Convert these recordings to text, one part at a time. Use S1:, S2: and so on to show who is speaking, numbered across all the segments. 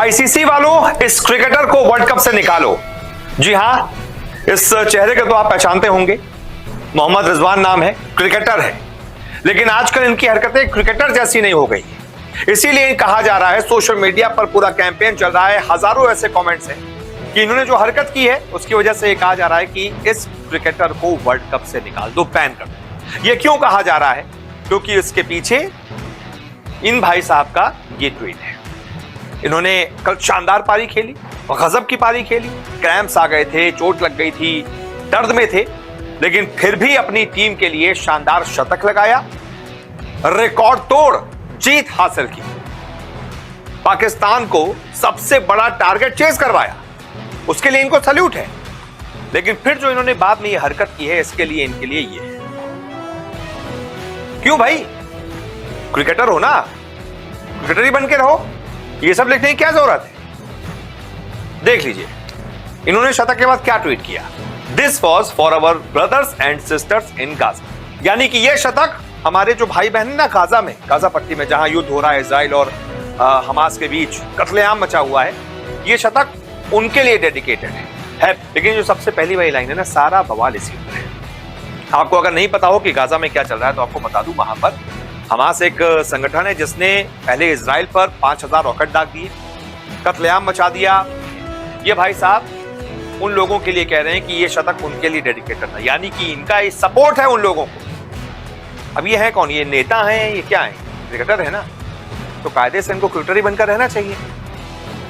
S1: ICC वालों, इस cricketer को वर्ल्ड कप से निकालो। जी हां, इस चेहरे को तो आप पहचानते होंगे। मोहम्मद रिजवान नाम है, क्रिकेटर है, लेकिन आजकल इनकी हरकतें क्रिकेटर जैसी नहीं हो गई। इसीलिए कहा जा रहा है, सोशल मीडिया पर पूरा कैंपेन चल रहा है, हजारों ऐसे कमेंट्स हैं कि इन्होंने जो हरकत की है उसकी वजह से कहा जा रहा है कि इस क्रिकेटर को वर्ल्ड कप से निकाल दो, बैन कर दो। ये क्यों कहा जा रहा है? क्योंकि इसके पीछे इन भाई साहब का ये ट्वीट है। इन्होंने कल शानदार पारी खेली और गजब की पारी खेली। क्रैम्प्स आ गए थे, चोट लग गई थी, दर्द में थे, लेकिन फिर भी अपनी टीम के लिए शानदार शतक लगाया, रिकॉर्ड तोड़ जीत हासिल की, पाकिस्तान को सबसे बड़ा टारगेट चेज करवाया। उसके लिए इनको सैल्यूट है। लेकिन फिर जो इन्होंने बाद में ये हरकत की है, इसके लिए इनके लिए ये है। क्यों भाई? क्रिकेटर हो ना, क्रिकेटर ही बन के रहो, ये सब लिखने की क्या जरूरत है? देख लीजिए इन्होंने शतक के बाद क्या ट्वीट किया। This was for our brothers and sisters in Gaza. यानी कि यह शतक हमारे जो भाई बहन ना गाजा में, गाजा पट्टी में जहां युद्ध हो रहा है इजराइल और हमास के बीच कत्लेआम मचा हुआ है, यह शतक उनके लिए डेडिकेटेड है। लेकिन जो सबसे पहली वाली लाइन है ना, सारा बवाल इसी पर है। आपको अगर नहीं पता हो कि गाजा में क्या चल रहा है तो आपको बता दूं, वहां पर हमास एक संगठन है जिसने पहले इजराइल पर 5000 रॉकेट दाग दिए, कत्लेआम मचा दिया। ये भाई साहब उन लोगों के लिए कह रहे हैं कि ये शतक उनके लिए डेडिकेटेड था, यानी कि इनका ये सपोर्ट है उन लोगों को। अब ये है कौन? ये नेता हैं, ये क्या है? क्रिकेटर है ना, तो कायदे से इनको क्रिकेटर ही बनकर रहना चाहिए।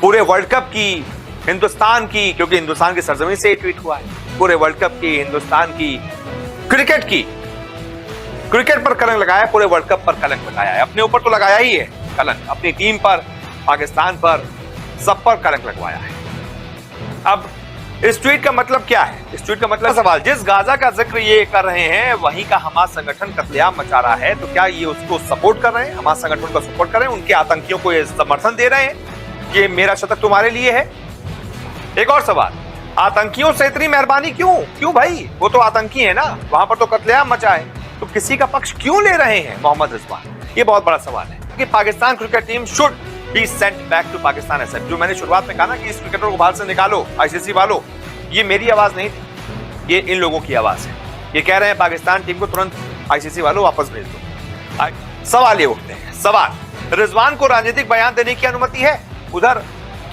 S1: पूरे वर्ल्ड कप की, हिंदुस्तान की, क्योंकि हिंदुस्तान की सरजमीन से ये ट्वीट हुआ है, पूरे वर्ल्ड कप की, हिंदुस्तान की, क्रिकेट की, क्रिकेट पर कलंक लगाया, पूरे वर्ल्ड कप पर कलंक लगाया है। अपने ऊपर तो लगाया ही है कलंक, अपनी टीम पर, पाकिस्तान पर, सब पर कलंक लगवाया है। अब इस ट्वीट का मतलब क्या है? इस ट्वीट का मतलब सवाल, जिस गाजा का जिक्र ये कर रहे हैं वहीं का हमास संगठन कत्लेआम मचा रहा है, तो क्या ये उसको सपोर्ट कर रहे हैं? हमास संगठन को सपोर्ट कर रहे हैं? उनके आतंकियों को ये समर्थन दे रहे हैं कि मेरा शतक तुम्हारे लिए है? एक और सवाल, आतंकियों से इतनी मेहरबानी क्यों? क्यों भाई, वो तो आतंकी है ना, वहां पर तो कत्लेआम मचा है, तो किसी का पक्ष क्यों ले रहे हैं मोहम्मद रिजवान? ये बहुत बड़ा सवाल है कि Pakistan cricket team should be sent back to Pakistan एसएफ। जो मैंने शुरुआत में कहा ना कि इस क्रिकेटर को बाहर से निकालो, आईसीसी वालों, ये मेरी आवाज नहीं थी, ये इन लोगों की आवाज है। ये कह रहे हैं पाकिस्तान टीम को तुरंत आईसीसी वालों वापस भेज दो। सवाल ये उठते हैं, सवाल, रिजवान को राजनीतिक बयान देने की अनुमति है? उधर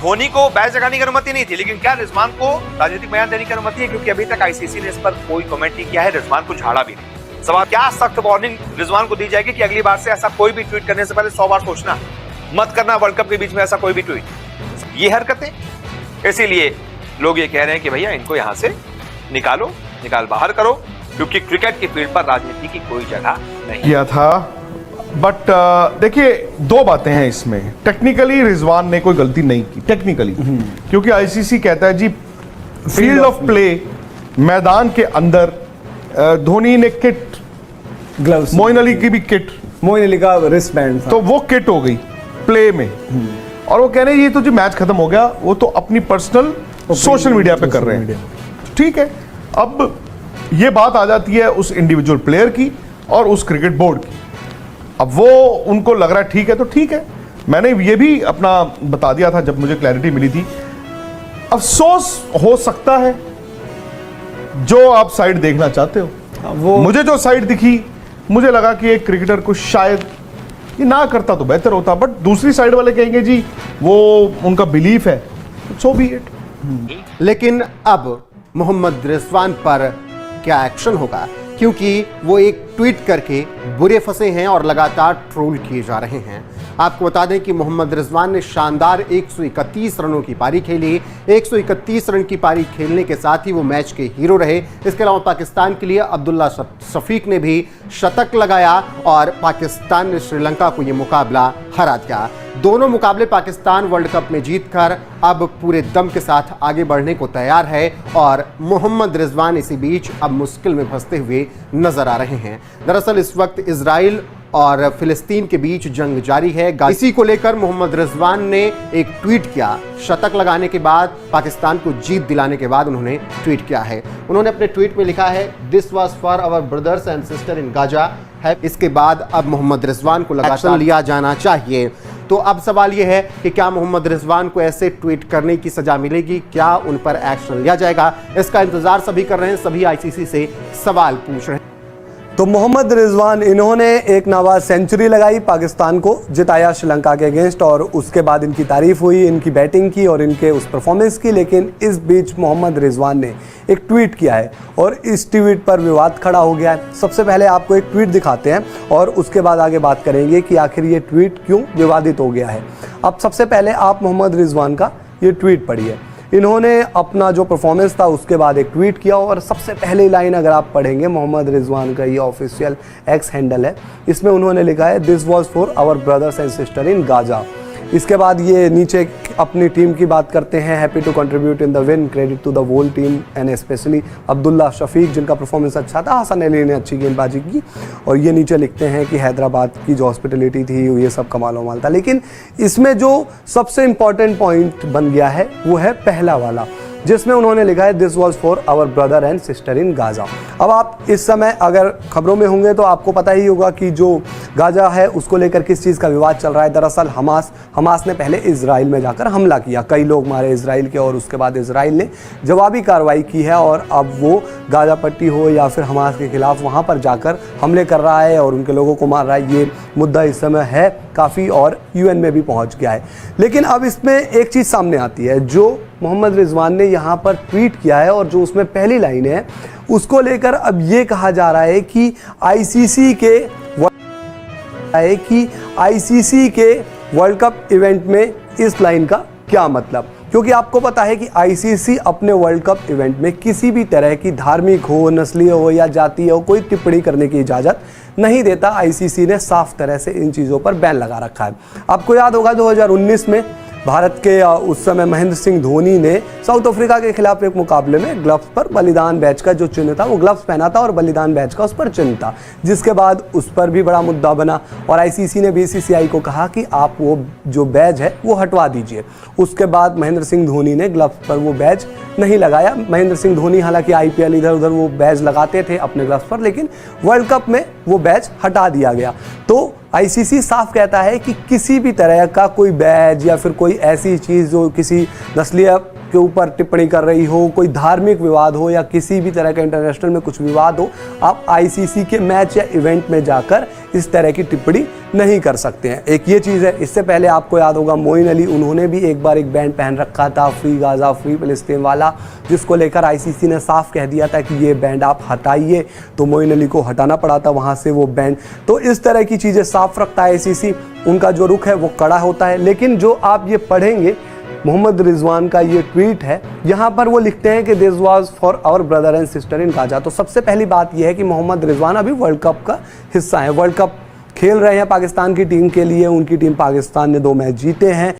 S1: धोनी को बैच लगाने की अनुमति नहीं थी, लेकिन क्या रिजवान को राजनीतिक बयान देने की अनुमति है? क्योंकि अभी तक आईसीसी ने इस पर कोई कमेंट नहीं किया है, रिजवान को झाड़ा भी नहीं। सवाल, क्या सख्त वार्निंग रिजवान को दी जाएगी कि अगली बार से ऐसा कोई भी ट्वीट करने से पहले 100 बार सोचना, मत करना वर्ल्ड कप के बीच में ऐसा कोई भी ट्वीट? ये हरकतें, इसीलिए लोग ये कह रहे हैं कि भैया इनको यहां से निकालो, निकाल बाहर करो, क्योंकि क्रिकेट की फील्ड पर राजनीति की कोई जगह नहीं
S2: किया था। बट देखिए, दो बातें हैं इसमें। टेक्निकली रिजवान ने कोई गलती नहीं की, टेक्निकली, क्योंकि आईसीसी कहता है जी फील्ड ऑफ प्ले, मैदान के अंदर धोनी ने किट,
S3: ग्लव्स,
S2: मोइन अली की भी किट,
S3: मोइन अली का रिस्ट बैंड था,
S2: तो वो किट हो गई प्ले में। और वो कह रहे हैं ये तो जो मैच खत्म हो गया, वो तो अपनी पर्सनल सोशल मीडिया पे कर रहे हैं। ठीक है, अब ये बात आ जाती है उस इंडिविजुअल प्लेयर की और उस क्रिकेट बोर्ड की। अब वो उनको लग रहा है ठीक है तो ठीक है। मैंने ये भी अपना बता दिया था जब मुझे क्लैरिटी मिली थी। अफसोस हो सकता है जो आप साइड देखना चाहते हो, वो मुझे जो साइड दिखी, मुझे लगा कि एक क्रिकेटर को शायद ये ना करता तो बेहतर होता, बट दूसरी साइड वाले कहेंगे जी वो उनका बिलीफ है, सो बी इट।
S4: लेकिन अब मोहम्मद रिजवान पर क्या एक्शन होगा, क्योंकि वो एक ट्वीट करके बुरे फंसे हैं और लगातार ट्रोल किए जा रहे हैं। आपको बता दें कि मोहम्मद रिजवान ने शानदार 131 रनों की पारी खेली। 131 रन की पारी खेलने के साथ ही वो मैच के हीरो रहे। इसके अलावा पाकिस्तान के लिए अब्दुल्ला शफीक ने भी शतक लगाया और पाकिस्तान ने श्रीलंका को ये मुकाबला हरा दिया। दोनों मुकाबले पाकिस्तान वर्ल्ड कप में जीतकर अब पूरे दम के साथ आगे बढ़ने को तैयार है और मोहम्मद रिजवान इसी बीच अब मुश्किल में फंसते हुए नजर आ रहे हैं। दरअसल इस वक्त इजराइल और फिलिस्तीन के बीच जंग जारी है। इसी को लेकर मोहम्मद रिजवान ने एक ट्वीट किया। शतक लगाने के बाद, पाकिस्तान को जीत दिलाने के बाद उन्होंने ट्वीट किया है। उन्होंने अपने ट्वीट में लिखा है, this was for our brothers and sister in Gaza. है इसके बाद अब मोहम्मद रिजवान को लगातार लिया जाना चाहिए। तो अब सवाल यह है कि क्या मोहम्मद रिजवान को ऐसे ट्वीट करने की सजा मिलेगी, क्या उन पर एक्शन लिया जाएगा? इसका इंतजार सभी कर रहे हैं, सभी आईसीसी से सवाल पूछ रहे हैं।
S3: तो मोहम्मद रिजवान इन्होंने एक नाबाद सेंचुरी लगाई, पाकिस्तान को जिताया श्रीलंका के अगेंस्ट, और उसके बाद इनकी तारीफ हुई, इनकी बैटिंग की और इनके उस परफॉर्मेंस की। लेकिन इस बीच मोहम्मद रिजवान ने एक ट्वीट किया है और इस ट्वीट पर विवाद खड़ा हो गया है। सबसे पहले आपको एक ट्वीट दिखाते हैं और उसके बाद आगे बात करेंगे कि आखिर ये ट्वीट क्यों विवादित हो गया है। अब सबसे पहले आप मोहम्मद रिजवान का ये ट्वीट पढ़िए। इन्होंने अपना जो परफॉर्मेंस था उसके बाद एक ट्वीट किया और सबसे पहली लाइन अगर आप पढ़ेंगे, मोहम्मद रिजवान का ये ऑफिशियल एक्स हैंडल है, इसमें उन्होंने लिखा है this was for our brothers and sister in Gaza. इसके बाद ये नीचे अपनी टीम की बात करते हैं, happy to contribute in the win, credit to the whole team and specially Abdullah Shafique जिनका परफॉर्मेंस अच्छा था, हसन अली ने अच्छी गेंदबाजी की। और ये नीचे लिखते हैं कि हैदराबाद की जो हॉस्पिटलिटी थी ये सब कमाल वमाल था। लेकिन इसमें जो सबसे इंपॉर्टेंट पॉइंट बन गया है वो है पहला वाला, जिसमें उन्होंने लिखा है this was for our brother and sister in Gaza. अब आप इस समय अगर खबरों में होंगे तो आपको पता ही होगा कि जो गाजा है उसको लेकर किस चीज़ का विवाद चल रहा है। दरअसल हमास ने पहले इजराइल में जाकर हमला किया, कई लोग मारे इजराइल के, और उसके बाद इजराइल ने जवाबी कार्रवाई की है और अब वो गाजा पट्टी हो या फिर हमास के खिलाफ वहाँ पर जाकर हमले कर रहा है और उनके लोगों को मार रहा है। ये मुद्दा इस समय है काफ़ी और यूएन में भी पहुँच गया है। लेकिन अब इसमें एक चीज़ सामने आती है, जो मोहम्मद रिजवान ने यहाँ पर ट्वीट किया है और जो उसमें पहली लाइन है उसको लेकर अब ये कहा जा रहा है कि आईसीसी के वर्ल्ड कप इवेंट में इस लाइन का क्या मतलब, क्योंकि आपको पता है कि आईसीसी अपने वर्ल्ड कप इवेंट में किसी भी तरह की धार्मिक हो, नस्लीय हो या जातीय हो कोई टिप्पणी करने की इजाज़त नहीं देता। आईसीसी ने साफ तरह से इन चीज़ों पर बैन लगा रखा है। आपको याद होगा 2019 में भारत के उस समय महेंद्र सिंह धोनी ने साउथ अफ्रीका के खिलाफ एक मुकाबले में ग्लव्स पर बलिदान बैच का जो चिन्ह था, वो ग्लव्स पहना था और बलिदान बैच का उस पर चिन्ह था, जिसके बाद उस पर भी बड़ा मुद्दा बना और आईसीसी ने बीसीसीआई को कहा कि आप वो जो बैच है वो हटवा दीजिए। उसके बाद महेंद्र सिंह धोनी ने ग्लव्स पर वो बैच नहीं लगाया। महेंद्र सिंह धोनी हालांकि आईपीएल इधर उधर वो बैच लगाते थे अपने ग्लव्स पर, लेकिन वर्ल्ड कप में वो बैच हटा दिया गया। तो आईसीसी साफ कहता है कि किसी भी तरह का कोई बैज या फिर कोई ऐसी चीज़ जो किसी नस्लीय के ऊपर टिप्पणी कर रही हो, कोई धार्मिक विवाद हो या किसी भी तरह का इंटरनेशनल में कुछ विवाद हो, आप आईसीसी के मैच या इवेंट में जाकर इस तरह की टिप्पणी नहीं कर सकते हैं। एक ये चीज़ है। इससे पहले आपको याद होगा मोइन अली, उन्होंने भी एक बार एक बैंड पहन रखा था फ्री गाजा फ्री फिलिस्तीन वाला, जिसको लेकर आईसीसी ने साफ कह दिया था कि ये बैंड आप हटाइए, तो मोइन अली को हटाना पड़ा था वहाँ से वो बैंड। तो इस तरह की चीज़ें साफ रखता है आईसीसी, उनका जो रुख है वो कड़ा होता है। लेकिन जो आप ये पढ़ेंगे मोहम्मद रिजवान का ये ट्वीट है, यहाँ पर वो लिखते हैं कि this was for our brother and sister in Gaza. तो सबसे पहली बात यह है कि मोहम्मद रिजवान अभी वर्ल्ड कप का हिस्सा है, वर्ल्ड कप खेल रहे हैं पाकिस्तान की टीम के लिए। उनकी टीम पाकिस्तान ने 2 मैच जीते हैं।